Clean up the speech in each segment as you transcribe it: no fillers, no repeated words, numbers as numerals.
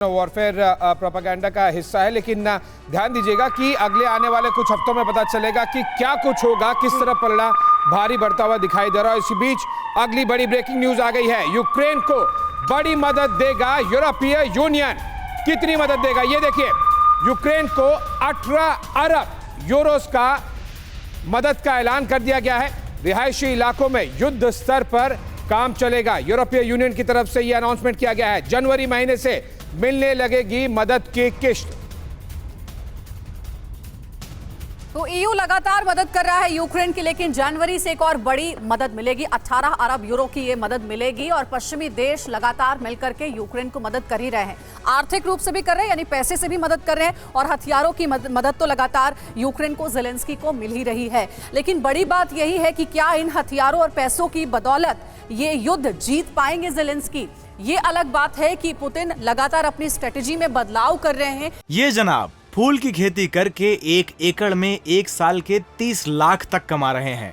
Warfare propaganda का हिस्सा है, लेकिन ध्यान दीजिएगा कि अगले आने वाले कुछ हफ्तों में पता चलेगा कि क्या कुछ होगा, किस तरह पलड़ा भारी बढ़ता हुआ दिखाई दे रहा है। इसी बीच अगली बड़ी ब्रेकिंग न्यूज आ गई है। यूक्रेन को बड़ी मदद देगा यूरोपीय यूनियन। कितनी मदद देगा ये देखिए। यूक्रेन को 18 अरब यूरोस का मदद का ऐलान कर दिया गया है। रिहायशी इलाकों में युद्ध स्तर पर काम चलेगा। यूरोपीय यूनियन की तरफ से यह अनाउंसमेंट किया गया है। जनवरी महीने से मिलने लगेगी मदद की किश्त। तो ईयू लगातार मदद कर रहा है यूक्रेन की, लेकिन जनवरी से एक और बड़ी मदद मिलेगी। 18 अरब यूरो की ये मदद मिलेगी और पश्चिमी देश लगातार मिलकर के यूक्रेन को मदद कर ही रहे हैं। आर्थिक रूप से भी कर रहे हैं, यानी पैसे से भी मदद कर रहे हैं, और हथियारों की मदद तो लगातार यूक्रेन को ज़ेलेंस्की को मिल ही रही है। लेकिन बड़ी बात यही है कि क्या इन हथियारों और पैसों की बदौलत ये युद्ध जीत पाएंगे ज़ेलेंस्की? ये अलग बात है कि पुतिन लगातार अपनी स्ट्रेटेजी में बदलाव कर रहे हैं। ये जनाब फूल की खेती करके 1 एकड़ में 1 साल के 30 लाख तक कमा रहे हैं।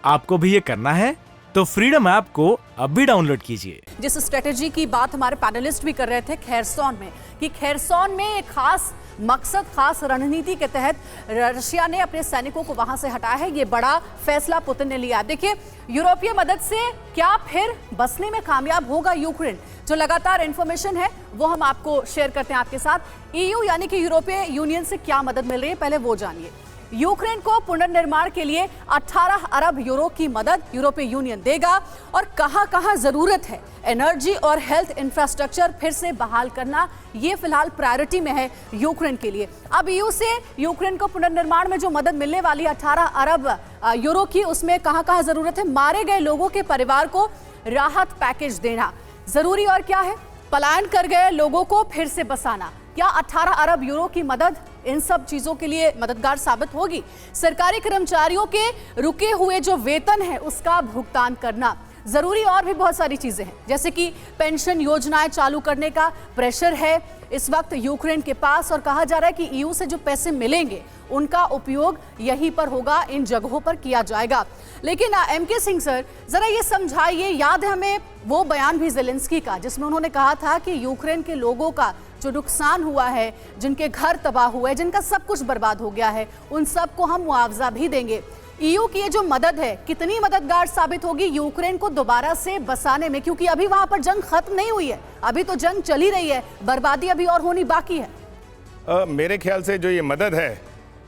आपको भी ये करना है तो फ्रीडम ऐप को अभी डाउनलोड कीजिए। जिस स्ट्रेटेजी की बात हमारे पैनलिस्ट भी कर रहे थे खेरसौन में, कि खेरसौन में एक खास मकसद, खास रणनीति के तहत रशिया ने अपने सैनिकों को वहां से हटाया है। ये बड़ा फैसला पुतिन ने लिया। देखिए, यूरोपीय मदद से क्या फिर बसने में कामयाब होगा यूक्रेन? जो लगातार इंफॉर्मेशन है वो हम आपको शेयर करते हैं आपके साथ। ईयू यानी कि यूरोपीय यूनियन से क्या मदद मिल रही है, पहले वो जानिए। यूक्रेन को पुनर्निर्माण के लिए 18 अरब यूरो की मदद यूरोपीय यूनियन देगा। और कहां-कहां जरूरत है, एनर्जी और हेल्थ इंफ्रास्ट्रक्चर फिर से बहाल करना, ये फिलहाल प्रायोरिटी में है यूक्रेन के लिए। अब ईयू से यूक्रेन को पुनर्निर्माण में जो मदद मिलने वाली 18 अरब यूरो की, उसमें कहां-कहां जरूरत है? मारे गए लोगों के परिवार को राहत पैकेज देना जरूरी, और क्या है, पलायन कर गए लोगों को फिर से बसाना। क्या 18 अरब यूरो की मदद इन सब चीजों के लिए मददगार साबित होगी? सरकारी कर्मचारियों के रुके हुए जो वेतन है उसका भुगतान करना जरूरी, और भी बहुत सारी चीजें हैं, जैसे कि पेंशन योजनाएं चालू करने का प्रेशर है इस वक्त यूक्रेन के पास, और कहा जा रहा है कि ईयू से जो पैसे मिलेंगे उनका उपयोग यहीं पर होगा, इन जगहों पर किया जाएगा। लेकिन एमके सिंह सर, जरा ये समझाइए, याद है हमें वो बयान भी ज़ेलेंस्की का जिसमें उन्होंने कहा था कि यूक्रेन के लोगों का जो नुकसान हुआ है, जिनके घर तबाह हुए हैं, जिनका सब कुछ बर्बाद हो गया है, उन सबको हम मुआवजा भी देंगे। ईयू की ये जो मदद है कितनी मददगार साबित होगी यूक्रेन को दोबारा से बसाने में? क्योंकि अभी वहां पर जंग खत्म नहीं हुई है, अभी तो जंग चली रही है, बर्बादी अभी और होनी बाकी है। मेरे ख्याल से जो ये मदद है,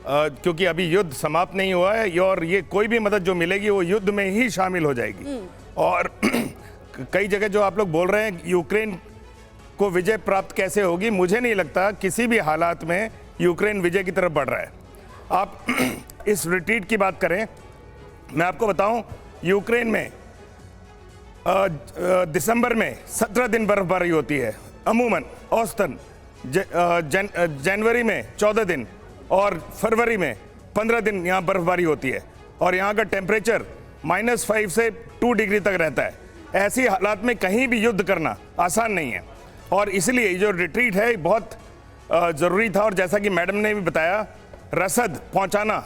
क्योंकि अभी युद्ध समाप्त नहीं हुआ है, और ये कोई भी मदद जो मिलेगी वो युद्ध में ही शामिल हो जाएगी। और कई जगह जो आप लोग बोल रहे हैं यूक्रेन को विजय प्राप्त कैसे होगी, मुझे नहीं लगता किसी भी हालात में यूक्रेन विजय की तरफ बढ़ रहा है। आप इस रिट्रीट की बात करें, मैं आपको बताऊं, यूक्रेन में दिसंबर में 17 दिन बर्फबारी होती है अमूमन औसतन, जनवरी में 14 दिन और फरवरी में 15 दिन यहाँ बर्फबारी होती है, और यहाँ का टेम्परेचर -5 से 2 डिग्री तक रहता है। ऐसी हालात में कहीं भी युद्ध करना आसान नहीं है, और इसलिए जो रिट्रीट है बहुत ज़रूरी था। और जैसा कि मैडम ने भी बताया, रसद पहुंचाना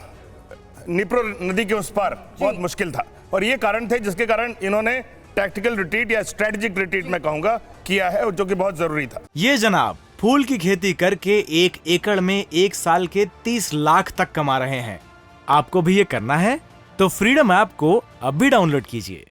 निप्रो नदी के उस पार बहुत मुश्किल था, और ये कारण थे जिसके कारण इन्होंने टैक्टिकल रिट्रीट या स्ट्रेटेजिक रिट्रीट मैं कहूँगा किया है, जो कि बहुत ज़रूरी था। ये जनाब फूल की खेती करके 1 एकड़ में 1 साल के 30 लाख तक कमा रहे हैं। आपको भी ये करना है तो फ्रीडम ऐप को अभी डाउनलोड कीजिए।